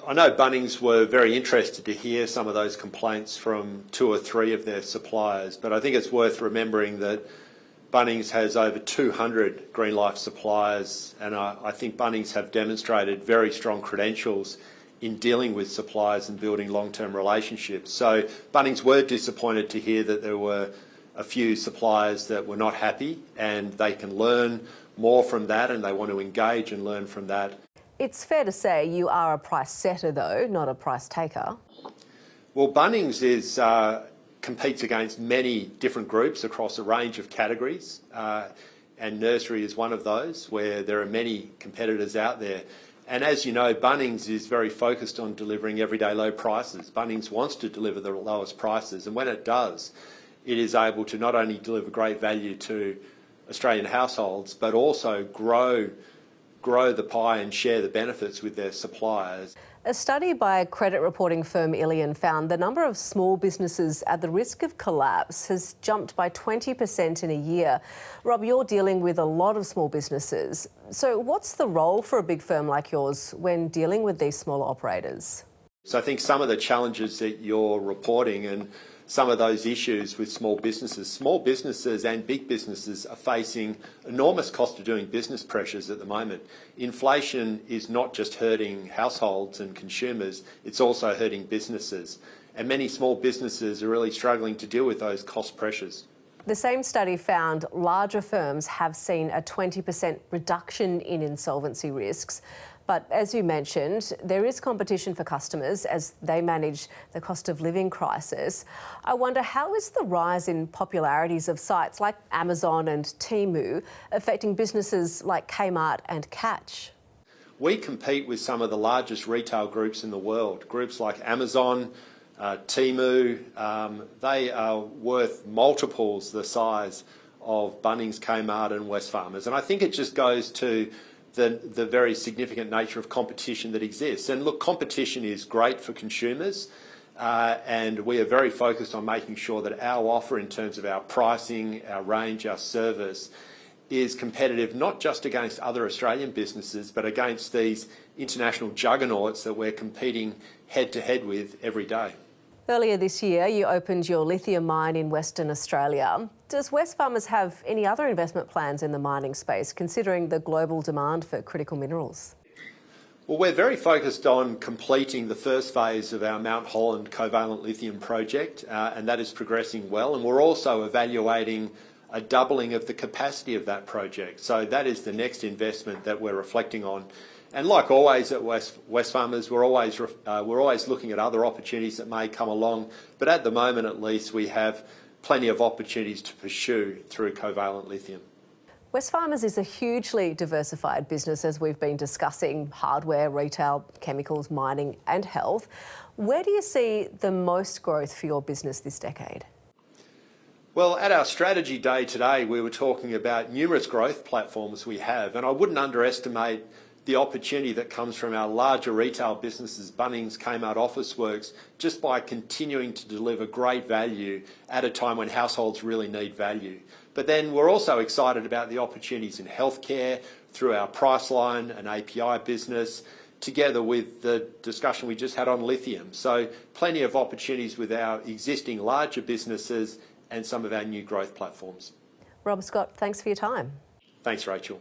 I know Bunnings were very interested to hear some of those complaints from 2 or 3 of their suppliers, but I think it's worth remembering that Bunnings has over 200 Green Life suppliers, and I think Bunnings have demonstrated very strong credentials in dealing with suppliers and building long-term relationships. So Bunnings were disappointed to hear that there were a few suppliers that were not happy, and they can learn more from that, and they want to engage and learn from that. It's fair to say you are a price setter, though, not a price taker. Well, Bunnings competes against many different groups across a range of categories, and nursery is one of those where there are many competitors out there. And as you know, Bunnings is very focused on delivering everyday low prices. Bunnings wants to deliver the lowest prices, and when it does, it is able to not only deliver great value to Australian households, but also grow the pie and share the benefits with their suppliers. A study by credit reporting firm Illion found the number of small businesses at the risk of collapse has jumped by 20% in a year. Rob, you're dealing with a lot of small businesses. So what's the role for a big firm like yours when dealing with these smaller operators? So I think some of the challenges that you're reporting and some of those issues with small businesses and big businesses are facing enormous cost of doing business pressures at the moment. Inflation is not just hurting households and consumers, it's also hurting businesses. And many small businesses are really struggling to deal with those cost pressures. The same study found larger firms have seen a 20% reduction in insolvency risks. But as you mentioned, there is competition for customers as they manage the cost of living crisis. I wonder, how is the rise in popularities of sites like Amazon and Temu affecting businesses like Kmart and Catch? We compete with some of the largest retail groups in the world. Groups like Amazon, Temu, they are worth multiples the size of Bunnings, Kmart and Wesfarmers. And I think it just goes to the very significant nature of competition that exists. And look, competition is great for consumers, and we are very focused on making sure that our offer in terms of our pricing, our range, our service is competitive not just against other Australian businesses, but against these international juggernauts that we're competing head-to-head with every day. Earlier this year, you opened your lithium mine in Western Australia. Does Wesfarmers have any other investment plans in the mining space, considering the global demand for critical minerals? Well, we're very focused on completing the first phase of our Mount Holland covalent lithium project, and that is progressing well. And we're also evaluating a doubling of the capacity of that project. So that is the next investment that we're reflecting on. And like always at Wesfarmers, we're always looking at other opportunities that may come along. But at the moment, at least, we have plenty of opportunities to pursue through covalent lithium. Wesfarmers is a hugely diversified business, as we've been discussing: hardware, retail, chemicals, mining and health. Where do you see the most growth for your business this decade? Well, at our strategy day today, we were talking about numerous growth platforms we have, and I wouldn't underestimate the opportunity that comes from our larger retail businesses, Bunnings, Kmart, Officeworks, just by continuing to deliver great value at a time when households really need value. But then we're also excited about the opportunities in healthcare through our Priceline and API business, together with the discussion we just had on lithium. So plenty of opportunities with our existing larger businesses and some of our new growth platforms. Rob Scott, thanks for your time. Thanks, Rachel.